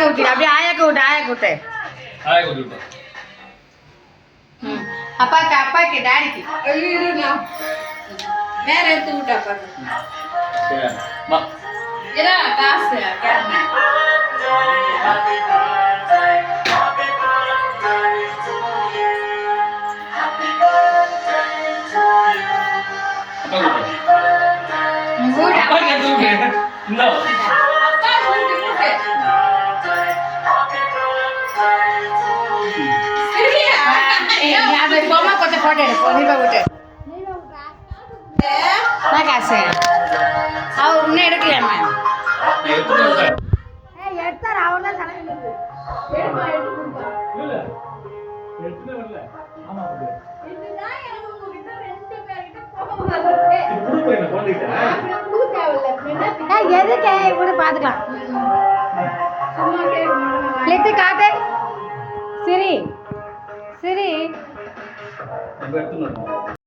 ஆயாக்கு விட்டு அப்படியே ஆயாக்கு விட்டு அப்பாக்கு டாடிக்கு வேற எடுத்து விட்டு அப்பாக்கு காசு பொம்மை கொஞ்சம் போட்டோ எடுப்போம் நீ விட்டு காசு அவர் இன்னும் எடுக்கலையாம்மா எடுத்தார் அவர் தான் எதுக்கு இப்படி பாத்துக்கலாம் காட்டு சரி